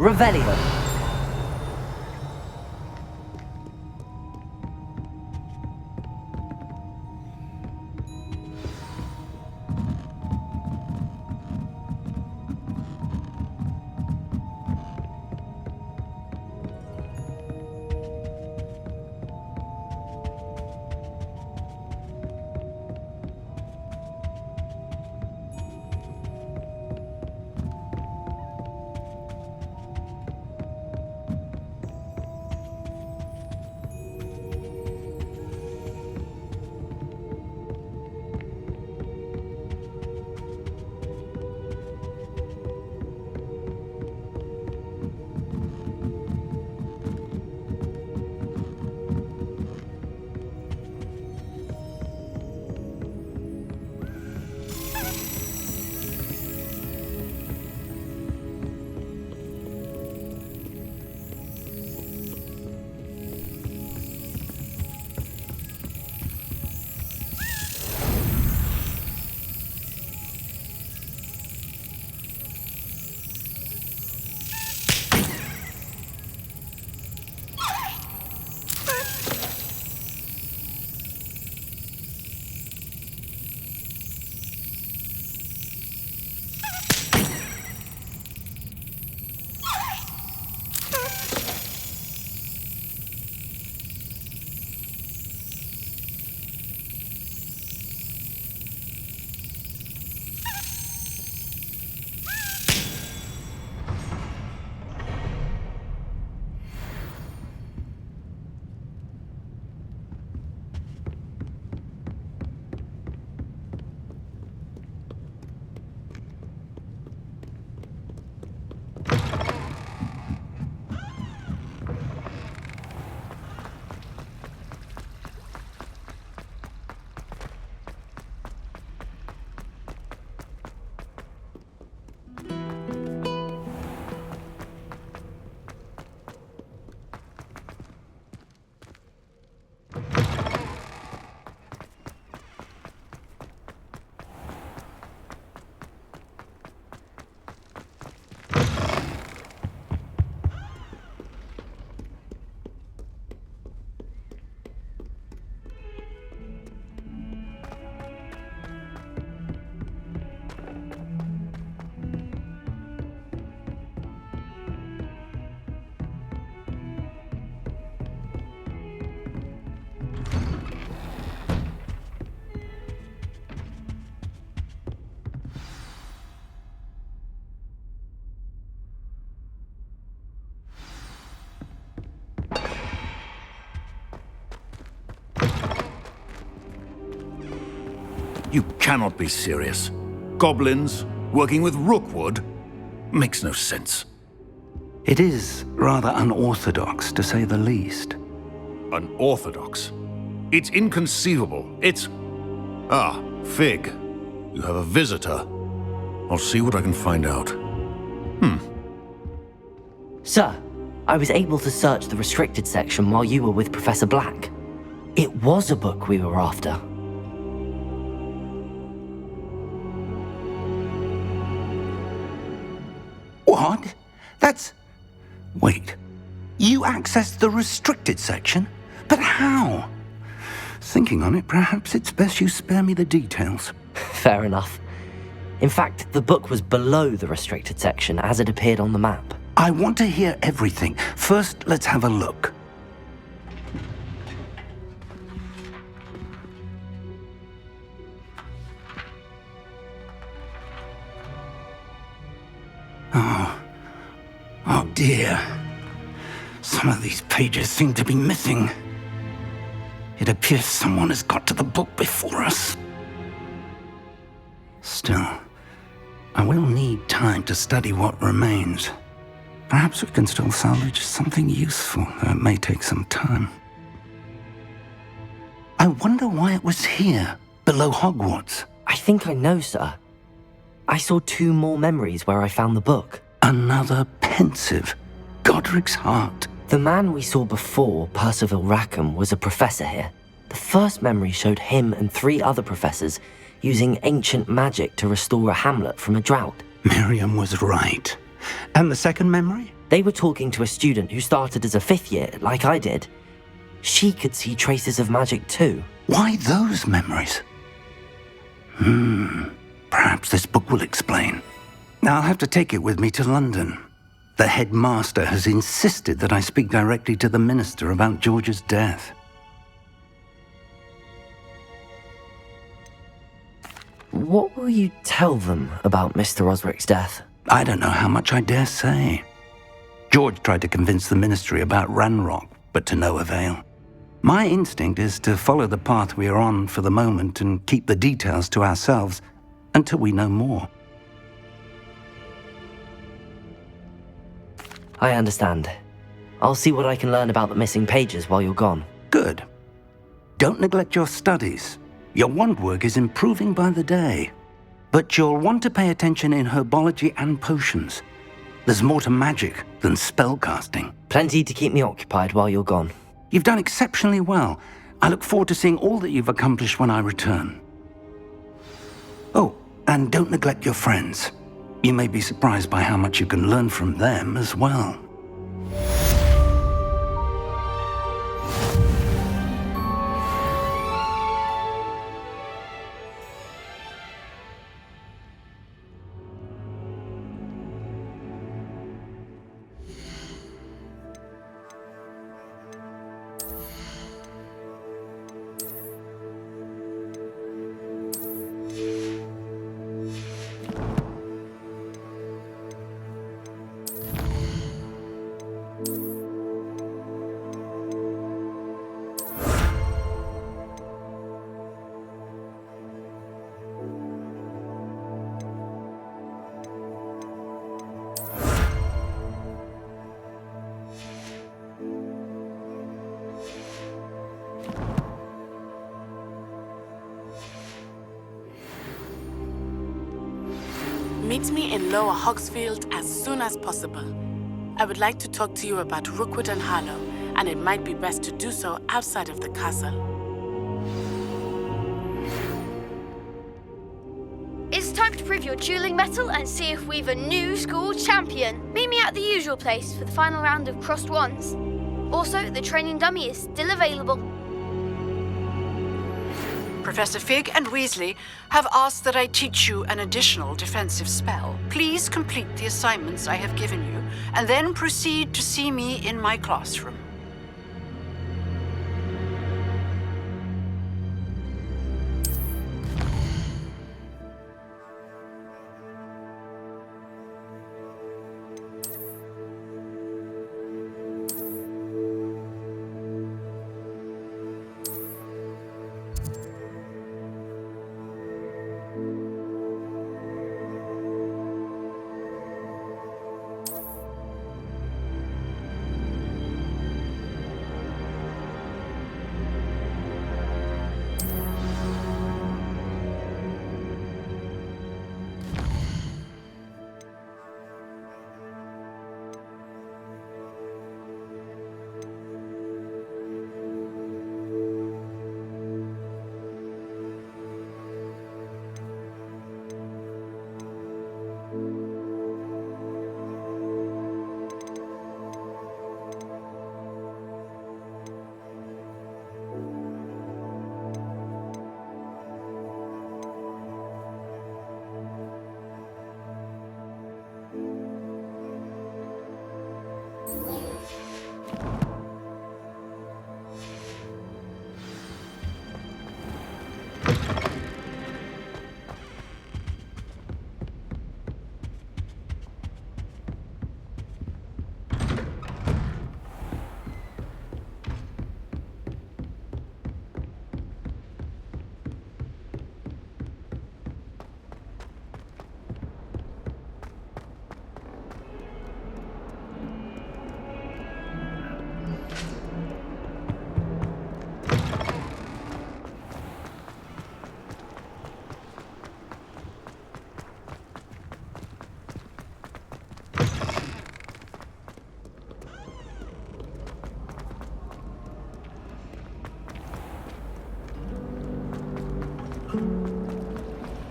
Revelio. You cannot be serious. Goblins working with Rookwood? Makes no sense. It is rather unorthodox, to say the least. Unorthodox? It's inconceivable. It's... Ah, Fig. You have a visitor. I'll see what I can find out. Sir, I was able to search the restricted section while you were with Professor Black. It was a book we were after. What? That's... Wait. You accessed the restricted section? But how? Thinking on it, perhaps it's best you spare me the details. Fair enough. In fact, the book was below the restricted section as it appeared on the map. I want to hear everything. First, let's have a look. Oh dear. Some of these pages seem to be missing. It appears someone has got to the book before us. Still, I will need time to study what remains. Perhaps we can still salvage something useful, though it may take some time. I wonder why it was here, below Hogwarts. I think I know, sir. I saw 2 more memories where I found the book. Another pensive. Godric's heart. The man we saw before, Percival Rackham, was a professor here. The first memory showed him and 3 other professors using ancient magic to restore a hamlet from a drought. Miriam was right. And the second memory? They were talking to a student who started as a 5th year, like I did. She could see traces of magic too. Why those memories? Perhaps this book will explain. I'll have to take it with me to London. The headmaster has insisted that I speak directly to the minister about George's death. What will you tell them about Mr. Osric's death? I don't know how much I dare say. George tried to convince the ministry about Ranrock, but to no avail. My instinct is to follow the path we are on for the moment and keep the details to ourselves until we know more. I understand. I'll see what I can learn about the missing pages while you're gone. Good. Don't neglect your studies. Your wand work is improving by the day. But you'll want to pay attention in herbology and potions. There's more to magic than spellcasting. Plenty to keep me occupied while you're gone. You've done exceptionally well. I look forward to seeing all that you've accomplished when I return. Oh, and don't neglect your friends. You may be surprised by how much you can learn from them as well. Meet me in Lower Hogsfield as soon as possible. I would like to talk to you about Rookwood and Harlow, and it might be best to do so outside of the castle. It's time to prove your dueling mettle and see if we've a new school champion. Meet me at the usual place for the final round of crossed wands. Also, the training dummy is still available. Professor Fig and Weasley have asked that I teach you an additional defensive spell. Please complete the assignments I have given you, and then proceed to see me in my classroom.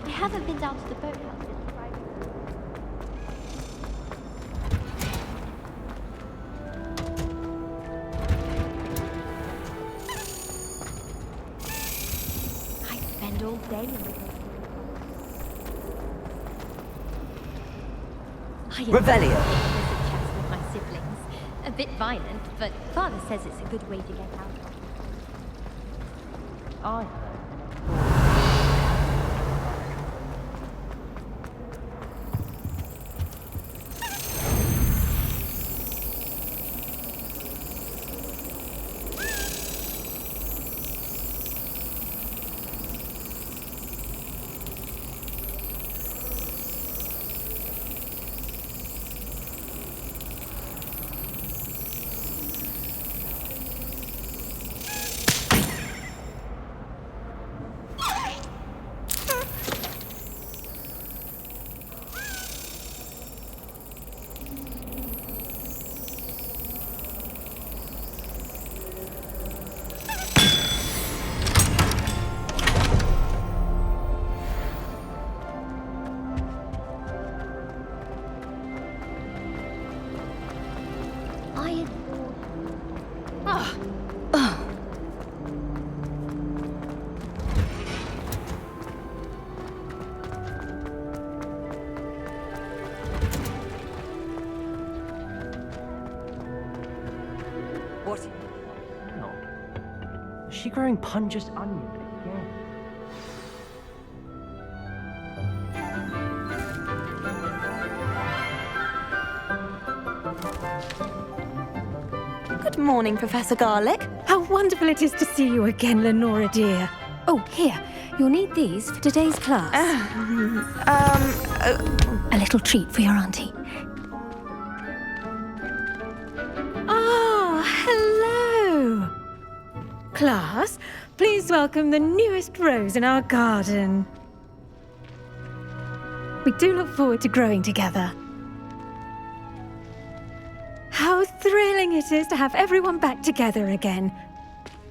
I haven't been down to the boathouse since Friday. all day in the Revelio. chats with my siblings. A bit violent, but Father says it's a good way to get out of. I What? No. Is she growing Punja's onion again? Good morning, Professor Garlic. How wonderful it is to see you again, Lenora dear. Oh, here. You'll need these for today's class. A little treat for your auntie. Ah, hello. Class, please welcome the newest rose in our garden. We do look forward to growing together. How thrilling it is to have everyone back together again.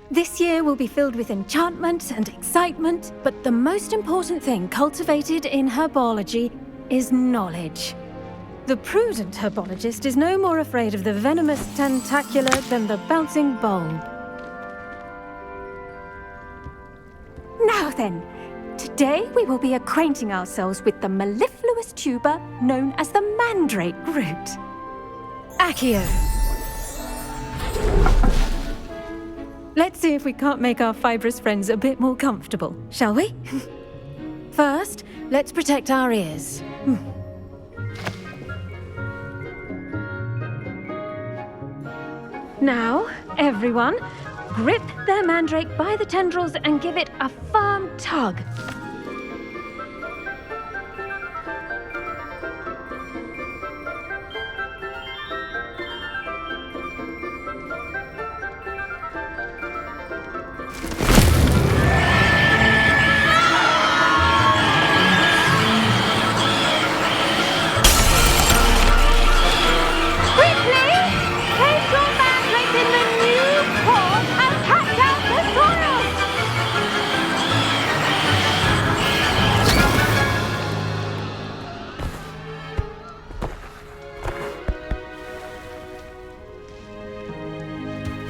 This year will be filled with enchantment and excitement, but the most important thing cultivated in herbology is knowledge. The prudent herbologist is no more afraid of the venomous tentacula than the bouncing bulb. Now then, today we will be acquainting ourselves with the mellifluous tuber known as the mandrake root. Accio. Let's see if we can't make our fibrous friends a bit more comfortable, shall we? First, let's protect our ears. Now, everyone, grip their mandrake by the tendrils and give it a firm tug.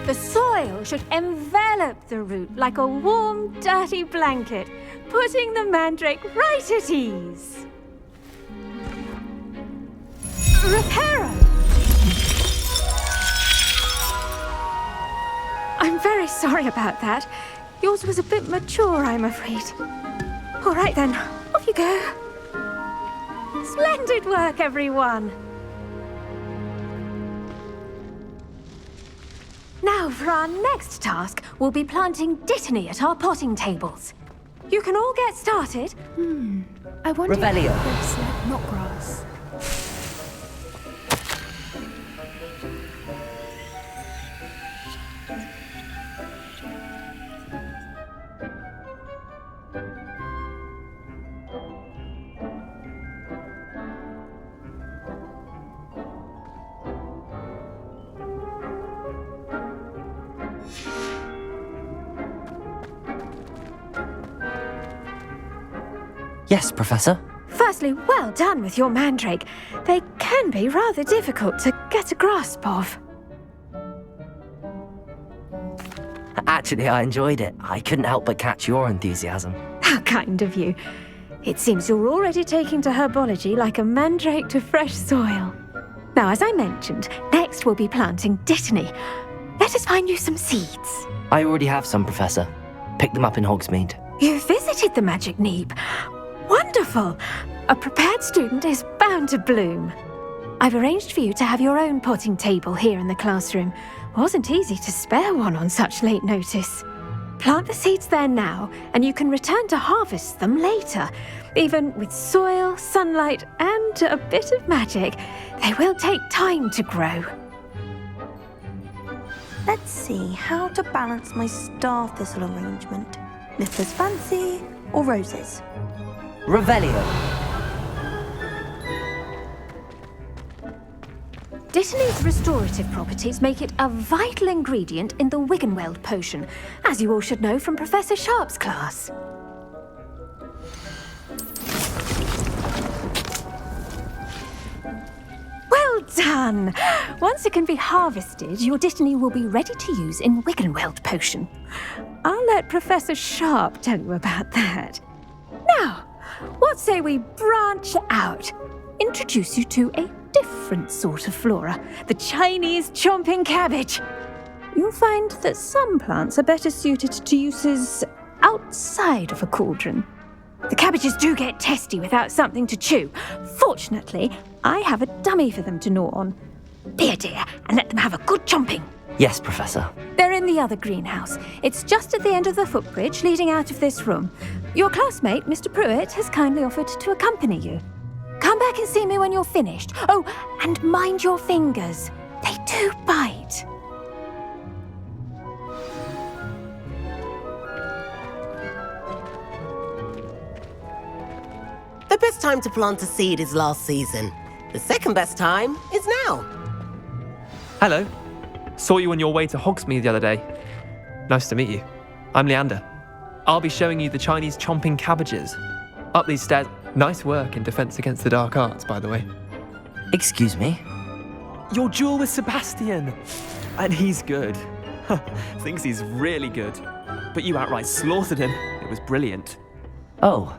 The soil should envelop the root like a warm, dirty blanket, putting the mandrake right at ease. Reparo! I'm very sorry about that. Yours was a bit mature, I'm afraid. All right then, off you go. Splendid work, everyone. Now, for our next task, we'll be planting dittany at our potting tables. You can all get started. I wonder Revelio. if it's not grass. Yes, Professor. Firstly, well done with your mandrake. They can be rather difficult to get a grasp of. Actually, I enjoyed it. I couldn't help but catch your enthusiasm. Ah, kind of you. It seems you're already taking to herbology like a mandrake to fresh soil. Now, as I mentioned, next we'll be planting Dittany. Let us find you some seeds. I already have some, Professor. Picked them up in Hogsmeade. You visited the Magic Neep. Wonderful! A prepared student is bound to bloom. I've arranged for you to have your own potting table here in the classroom. Wasn't easy to spare one on such late notice. Plant the seeds there now, and you can return to harvest them later. Even with soil, sunlight, and a bit of magic, they will take time to grow. Let's see how to balance my star thistle arrangement. Mifflin's fancy or roses? Revelio. Dittany's restorative properties make it a vital ingredient in the Wiggenweld potion, as you all should know from Professor Sharp's class. Well done! Once it can be harvested, your Dittany will be ready to use in Wiggenweld potion. I'll let Professor Sharp tell you about that. Now, what say we branch out? Introduce you to a different sort of flora, the Chinese chomping cabbage. You'll find that some plants are better suited to uses outside of a cauldron. The cabbages do get testy without something to chew. Fortunately, I have a dummy for them to gnaw on. Be a dear and let them have a good chomping. Yes, Professor. They're in the other greenhouse. It's just at the end of the footbridge leading out of this room. Your classmate, Mr. Pruitt, has kindly offered to accompany you. Come back and see me when you're finished. Oh, and mind your fingers. They do bite. The best time to plant a seed is last season. The second best time is now. Hello. Saw you on your way to Hogsmeade the other day. Nice to meet you. I'm Leander. I'll be showing you the Chinese chomping cabbages. Up these stairs. Nice work in Defense Against the Dark Arts, by the way. Excuse me? Your duel with Sebastian. And he's good. Thinks he's really good. But you outright slaughtered him. It was brilliant. Oh.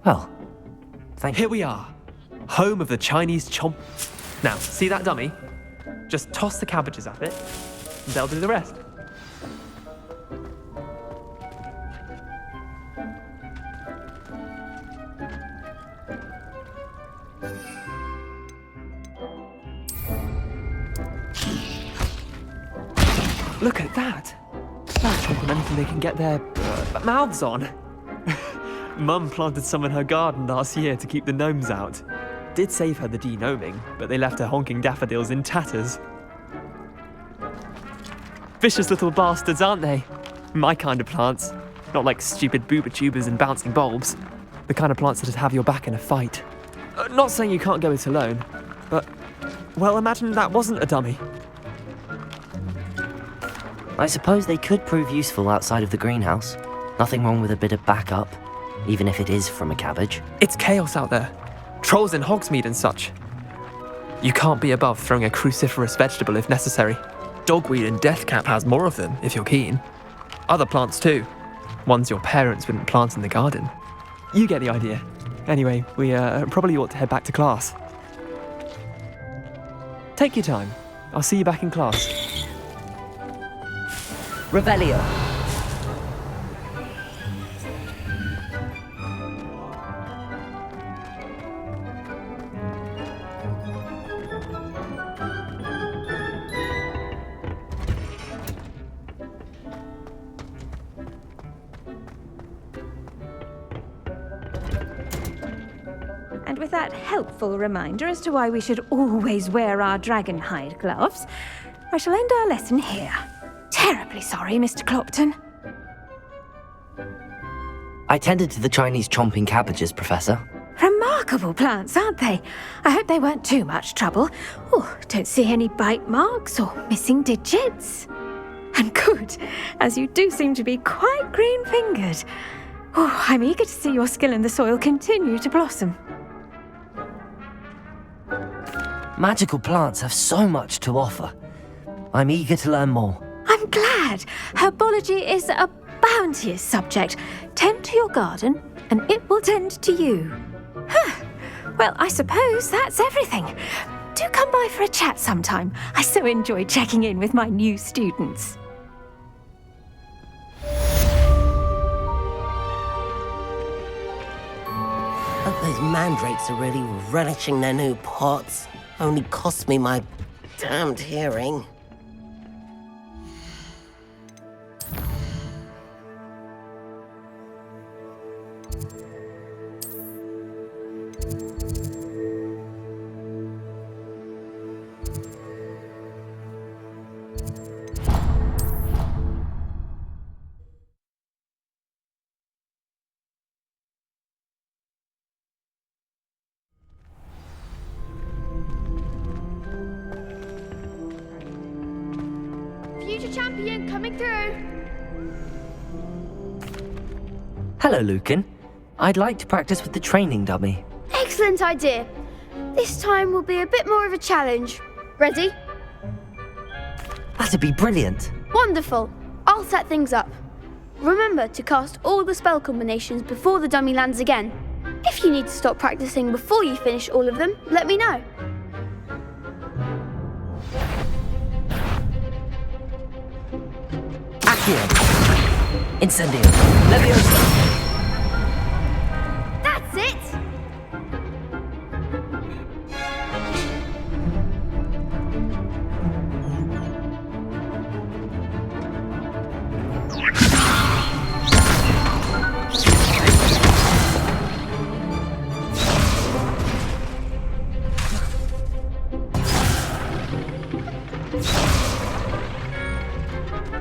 Well, thank you. Here we are. Home of the Chinese chomp. Now, see that dummy? Just toss the cabbages at it, and they'll do the rest. Look at that! They'll chomp on anything they can get their mouths on. Mum planted some in her garden last year to keep the gnomes out. Did save her the de-gnoming, but they left her honking daffodils in tatters. Vicious little bastards, aren't they? My kind of plants. Not like stupid booba tubers and bouncing bulbs. The kind of plants that'd have your back in a fight. Not saying you can't go it alone, but, well, imagine that wasn't a dummy. I suppose they could prove useful outside of the greenhouse. Nothing wrong with a bit of backup, even if it is from a cabbage. It's chaos out there. Trolls in Hogsmeade and such. You can't be above throwing a cruciferous vegetable if necessary. Dogweed and deathcap has more of them, if you're keen. Other plants too. Ones your parents wouldn't plant in the garden. You get the idea. Anyway, we probably ought to head back to class. Take your time. I'll see you back in class. Revelio. And with that helpful reminder as to why we should always wear our dragon hide gloves, I shall end our lesson here. Terribly sorry, Mr. Clopton. I tended to the Chinese chomping cabbages, Professor. Remarkable plants, aren't they? I hope they weren't too much trouble. Oh, don't see any bite marks or missing digits. And good, as you do seem to be quite green-fingered. Oh, I'm eager to see your skill in the soil continue to blossom. Magical plants have so much to offer. I'm eager to learn more. I'm glad. Herbology is a bounteous subject. Tend to your garden, and it will tend to you. Well, I suppose that's everything. Do come by for a chat sometime. I so enjoy checking in with my new students. Hope those mandrakes are really relishing their new pots. Only cost me my damned hearing. Future champion coming through. Hello, Lucan. I'd like to practice with the training dummy. Excellent idea. This time will be a bit more of a challenge. Ready? That'd be brilliant. Wonderful. I'll set things up. Remember to cast all the spell combinations before the dummy lands again. If you need to stop practicing before you finish all of them, let me know. Accio. Incendio. Leviosa. That's it!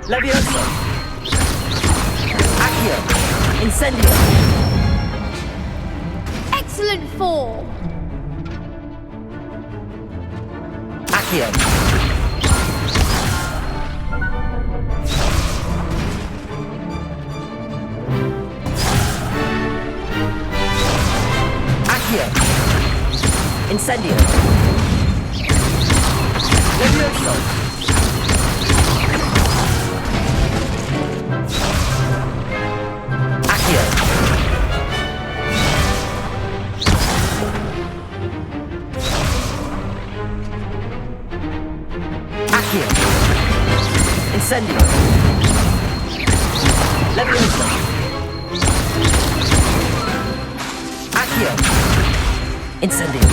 Leviosa. Accio. Incendio. Excellent form! Accio. Accio. Incendio. Leviosa. Incendio. Leviosa. Accio. Incendio.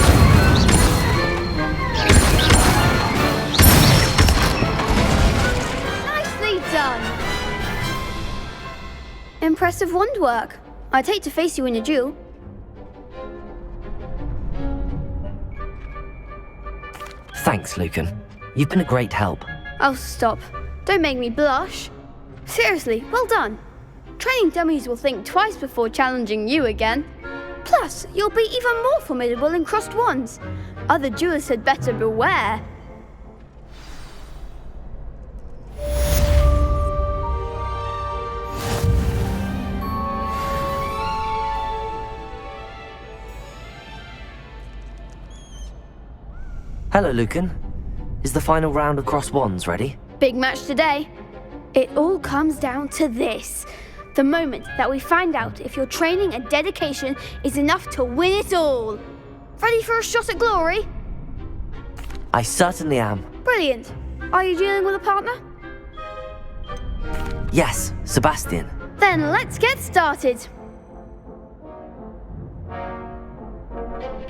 Nicely done! Impressive wand work. I'd hate to face you in a duel. Thanks, Lucan. You've been a great help. Oh, stop. Don't make me blush. Seriously, well done. Training dummies will think twice before challenging you again. Plus, you'll be even more formidable in crossed wands. Other duelists had better beware. Hello, Lucan. Is the final round of crossed wands ready? Big match today. It all comes down to this. The moment that we find out if your training and dedication is enough to win it all. Ready for a shot at glory? I certainly am. Brilliant. Are you dealing with a partner? Yes, Sebastian. Then let's get started.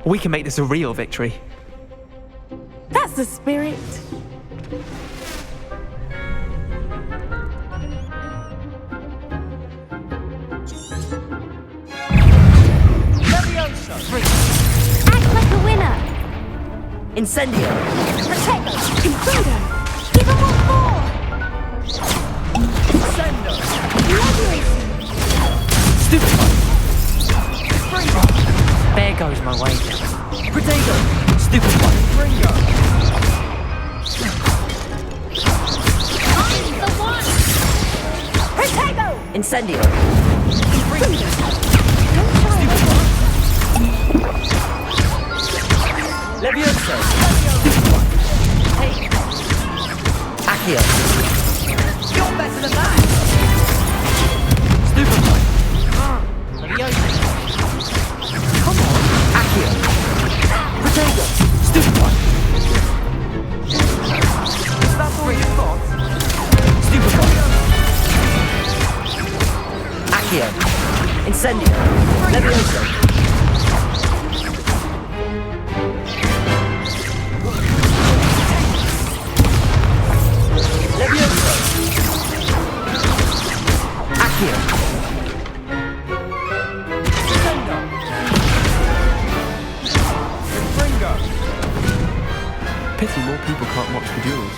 We can make this a real victory. That's the spirit. Act like a winner. Incendio. Protego. Incendio. Give him one more. Incendio. Stupefy. There goes my wager. Protego. Stupefy. I'm the one. Protego. Incendio. Leviosa. Accio. You're better than that. Stupefy. Incendio! Levioso! Levioso! Accio! Pity more people can't watch the duels.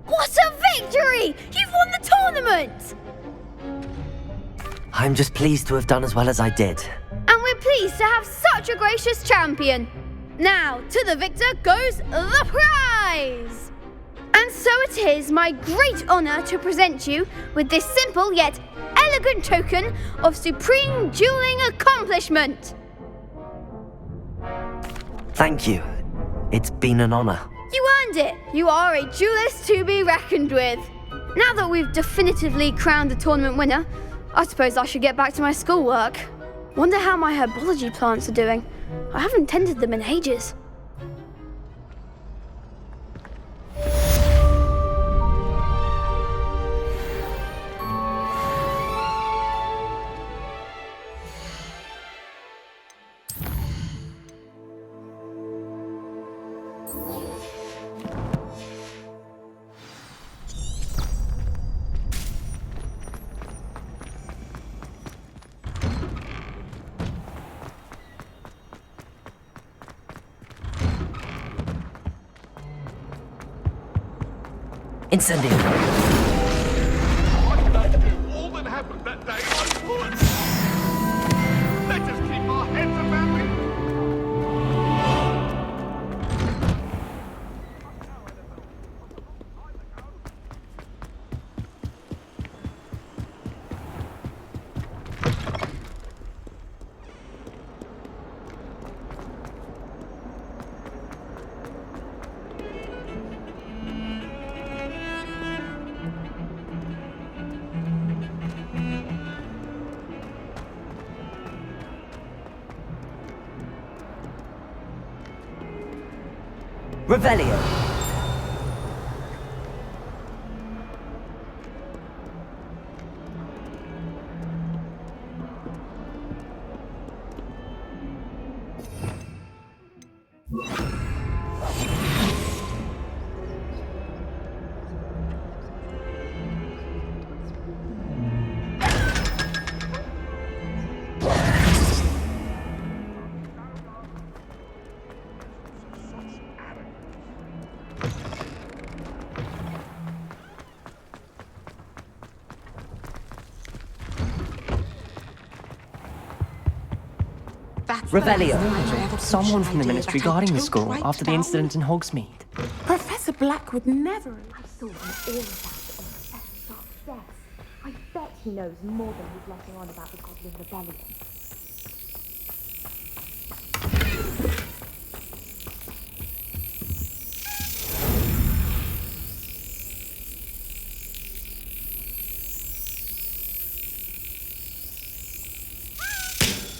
What a victory! You've won the tournament! I'm just pleased to have done as well as I did. And we're pleased to have such a gracious champion. Now, to the victor goes the prize! And so it is my great honour to present you with this simple yet elegant token of supreme dueling accomplishment. Thank you. It's been an honour. You earned it. You are a duelist to be reckoned with. Now that we've definitively crowned the tournament winner, I suppose I should get back to my schoolwork. Wonder how my herbology plants are doing. I haven't tended them in ages. Incendio! All that happened that day was good. Let us keep our heads about it. Revelio! Revelio. Someone from the Ministry guarding the school after the incident in Hogsmeade. Professor Black would never. I saw him all about Professor Black's death. I bet he knows more than he's letting on about the Goblin Rebellion.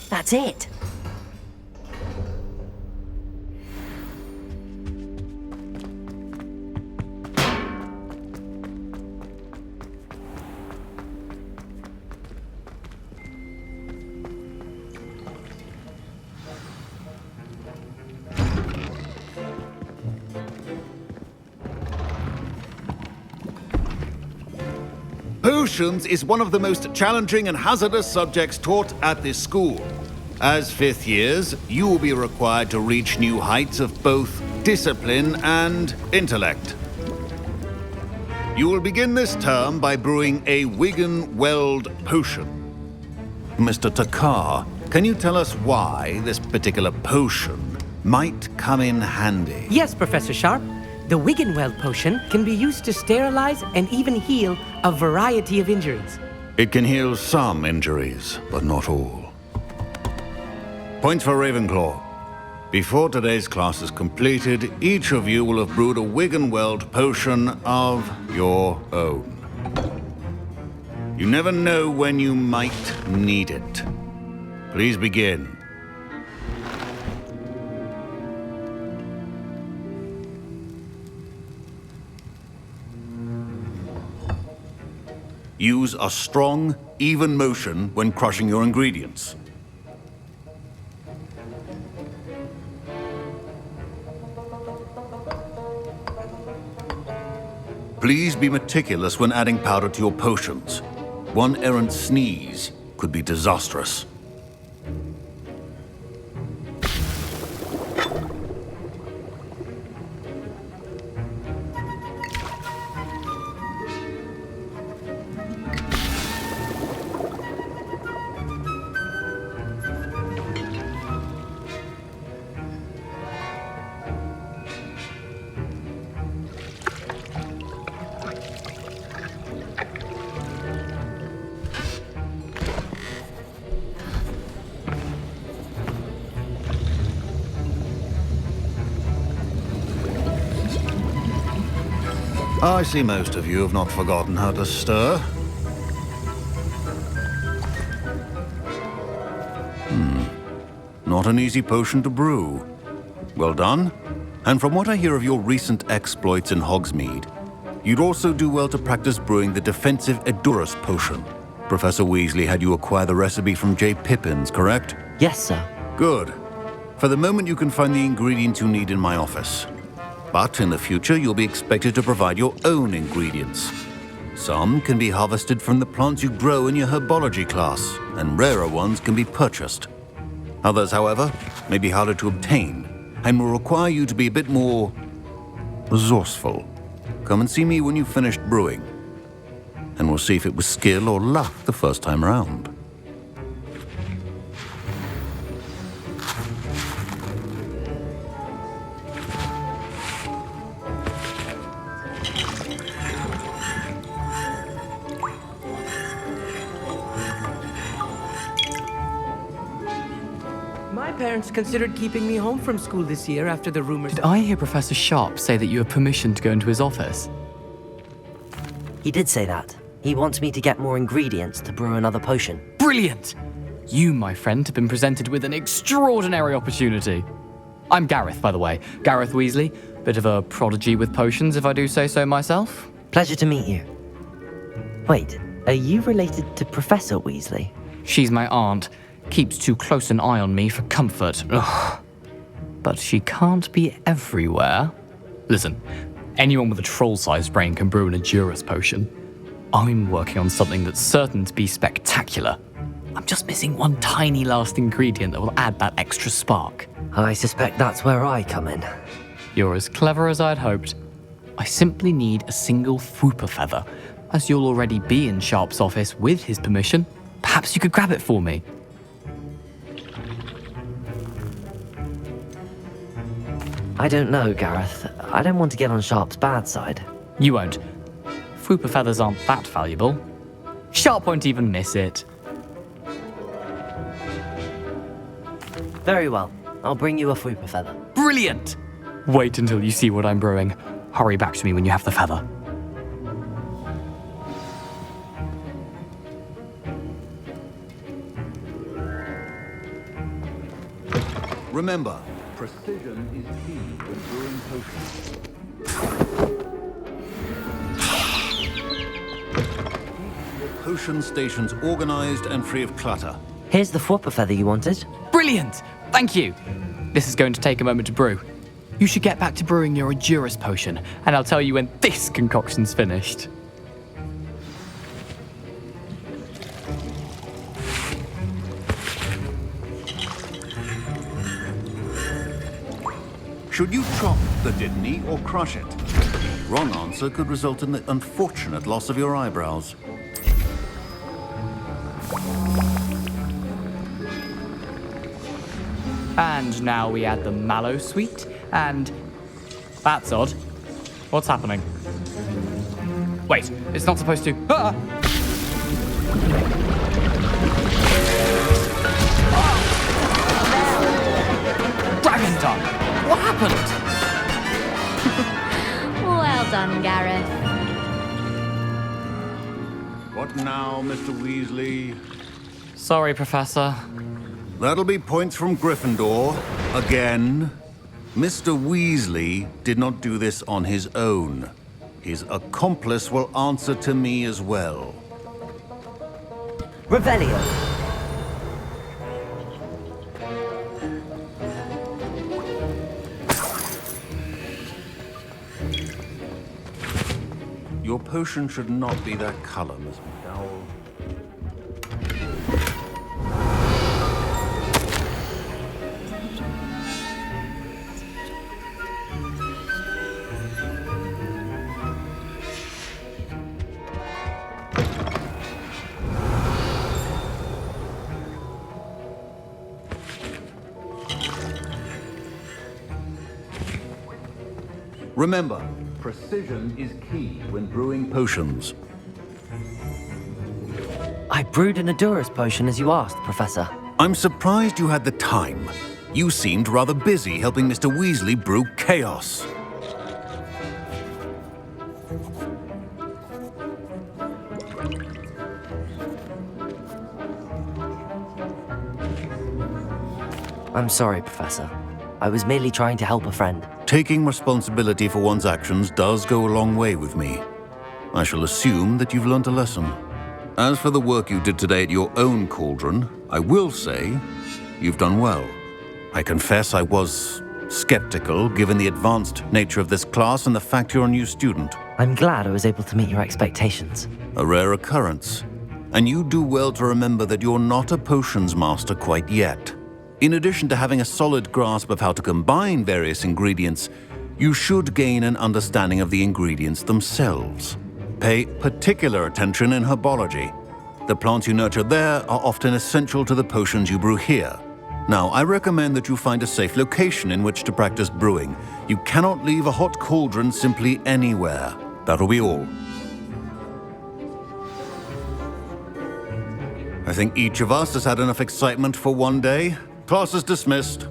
That's it! Potions is one of the most challenging and hazardous subjects taught at this school. As fifth years, you will be required to reach new heights of both discipline and intellect. You will begin this term by brewing a Wigan-Weld potion. Mr. Takar, can you tell us why this particular potion might come in handy? Yes, Professor Sharp. The Wigan-Weld potion can be used to sterilize and even heal a variety of injuries. It can heal some injuries, but not all. Points for Ravenclaw. Before today's class is completed, each of you will have brewed a Wigan-Weld potion of your own. You never know when you might need it. Please begin. Use a strong, even motion when crushing your ingredients. Please be meticulous when adding powder to your potions. One errant sneeze could be disastrous. I see most of you have not forgotten how to stir. Not an easy potion to brew. Well done. And from what I hear of your recent exploits in Hogsmeade, you'd also do well to practice brewing the defensive Edurus potion. Professor Weasley had you acquire the recipe from J. Pippins, correct? Yes, sir. Good. For the moment, you can find the ingredients you need in my office. But in the future, you'll be expected to provide your own ingredients. Some can be harvested from the plants you grow in your herbology class, and rarer ones can be purchased. Others, however, may be harder to obtain, and will require you to be a bit more resourceful. Come and see me when you've finished brewing, and we'll see if it was skill or luck the first time around. My parents considered keeping me home from school this year after the rumors. Did I hear Professor Sharp say that you have permission to go into his office? He did say that. He wants me to get more ingredients to brew another potion. Brilliant! You, my friend, have been presented with an extraordinary opportunity. I'm Gareth, by the way. Gareth Weasley. Bit of a prodigy with potions, if I do say so myself. Pleasure to meet you. Wait, are you related to Professor Weasley? She's my aunt. Keeps too close an eye on me for comfort. Ugh. But she can't be everywhere. Listen, anyone with a troll-sized brain can brew an Edurus potion. I'm working on something that's certain to be spectacular. I'm just missing one tiny last ingredient that will add that extra spark. I suspect that's where I come in. You're as clever as I'd hoped. I simply need a single Fwooper feather. As you'll already be in Sharp's office with his permission, perhaps you could grab it for me. I don't know, Gareth. I don't want to get on Sharp's bad side. You won't. Fwooper feathers aren't that valuable. Sharp won't even miss it. Very well. I'll bring you a Fwooper feather. Brilliant! Wait until you see what I'm brewing. Hurry back to me when you have the feather. Remember, precision is key when brewing potions. Keep your potion stations organized and free of clutter. Here's the Fwooper feather you wanted. Brilliant! Thank you! This is going to take a moment to brew. You should get back to brewing your Edurus potion, and I'll tell you when this concoction's finished. Should you chop the Didney or crush it? Wrong answer could result in the unfortunate loss of your eyebrows. And now we add the mallow sweet, and... That's odd. What's happening? Wait, it's not supposed to... Ah! Dragon tongue! What happened? Well done, Gareth. What now, Mr. Weasley? Sorry, Professor. That'll be points from Gryffindor. Again. Mr. Weasley did not do this on his own. His accomplice will answer to me as well. Revelio. Your potion should not be that color, Miss McDowell. Remember, precision is key when brewing potions. I brewed an Adurus potion as you asked, Professor. I'm surprised you had the time. You seemed rather busy helping Mr. Weasley brew chaos. I'm sorry, Professor. I was merely trying to help a friend. Taking responsibility for one's actions does go a long way with me. I shall assume that you've learnt a lesson. As for the work you did today at your own cauldron, I will say you've done well. I confess I was skeptical, given the advanced nature of this class and the fact you're a new student. I'm glad I was able to meet your expectations. A rare occurrence. And you do well to remember that you're not a potions master quite yet. In addition to having a solid grasp of how to combine various ingredients, you should gain an understanding of the ingredients themselves. Pay particular attention in herbology. The plants you nurture there are often essential to the potions you brew here. Now, I recommend that you find a safe location in which to practice brewing. You cannot leave a hot cauldron simply anywhere. That'll be all. I think each of us has had enough excitement for one day. Class is dismissed.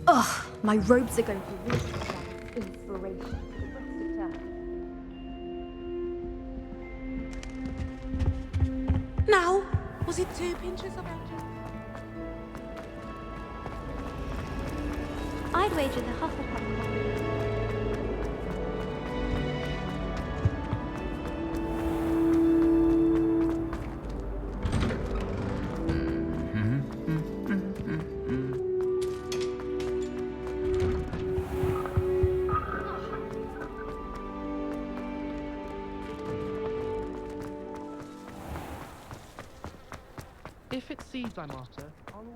Ugh, my robes are going to really provide inspiration for the rest of term. Now, was it 2 pinches of magic? I'd wager the Hufflepuff. If it's seeds I'm after, I'll always...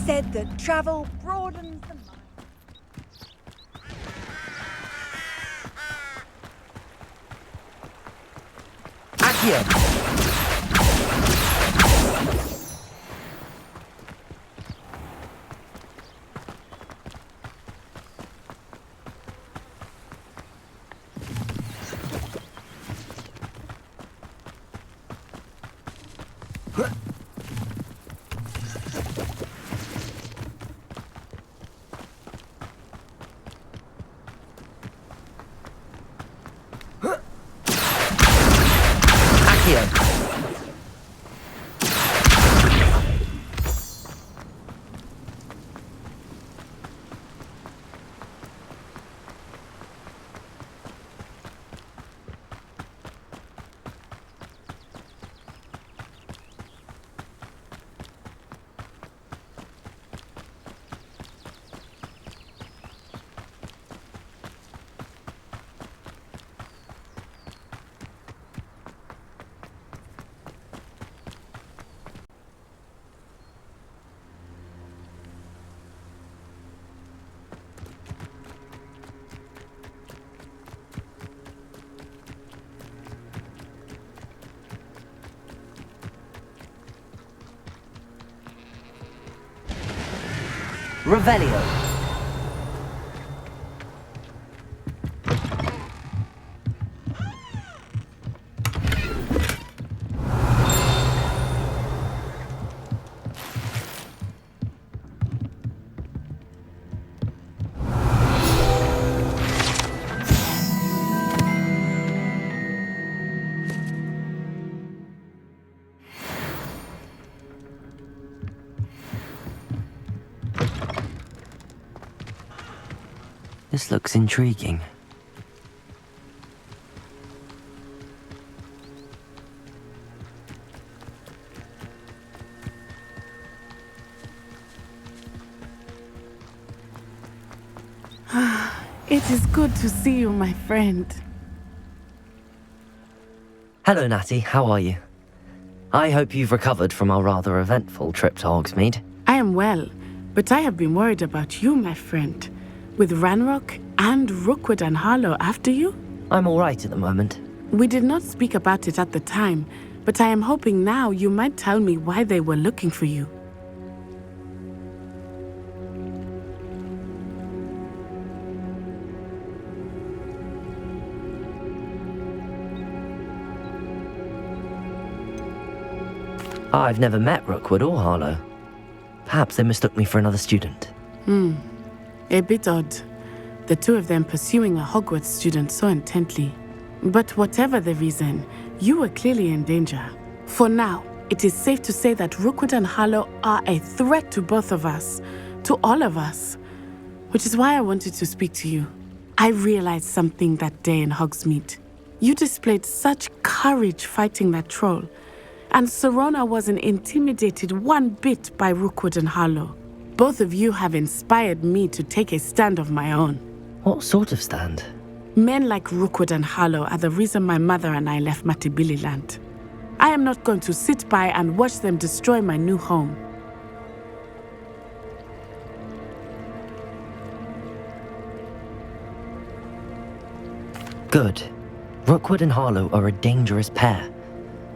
said that travel broadens the mind. Accio! Revelio. This looks intriguing. It is good to see you, my friend. Hello, Natty. How are you? I hope you've recovered from our rather eventful trip to Hogsmeade. I am well, but I have been worried about you, my friend. With Ranrock and Rookwood and Harlow after you? I'm all right at the moment. We did not speak about it at the time, but I am hoping now you might tell me why they were looking for you. I've never met Rookwood or Harlow. Perhaps they mistook me for another student. A bit odd. The two of them pursuing a Hogwarts student so intently. But whatever the reason, you were clearly in danger. For now, it is safe to say that Rookwood and Harlow are a threat to both of us, to all of us. Which is why I wanted to speak to you. I realized something that day in Hogsmeade. You displayed such courage fighting that troll, and Serona wasn't intimidated one bit by Rookwood and Harlow. Both of you have inspired me to take a stand of my own. What sort of stand? Men like Rookwood and Harlow are the reason my mother and I left Matibili land. I am not going to sit by and watch them destroy my new home. Good. Rookwood and Harlow are a dangerous pair.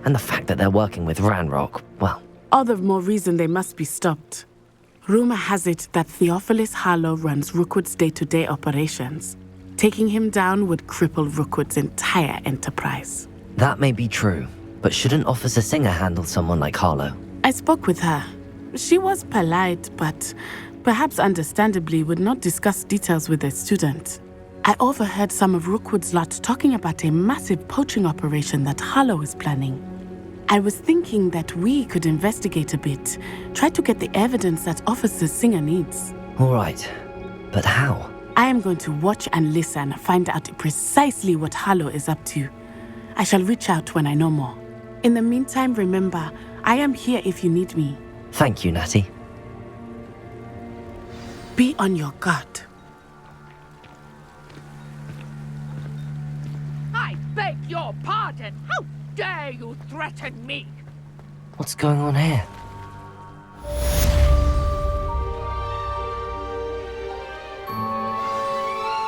And the fact that they're working with Ranrock, well... All the more reason they must be stopped. Rumor has it that Theophilus Harlow runs Rookwood's day-to-day operations. Taking him down would cripple Rookwood's entire enterprise. That may be true, but shouldn't Officer Singer handle someone like Harlow? I spoke with her. She was polite, but perhaps understandably would not discuss details with a student. I overheard some of Rookwood's lot talking about a massive poaching operation that Harlow is planning. I was thinking that we could investigate a bit, try to get the evidence that Officer Singer needs. All right, but how? I am going to watch and listen, find out precisely what Harlow is up to. I shall reach out when I know more. In the meantime, remember, I am here if you need me. Thank you, Natty. Be on your guard. I beg your pardon. How dare you threaten me? What's going on here?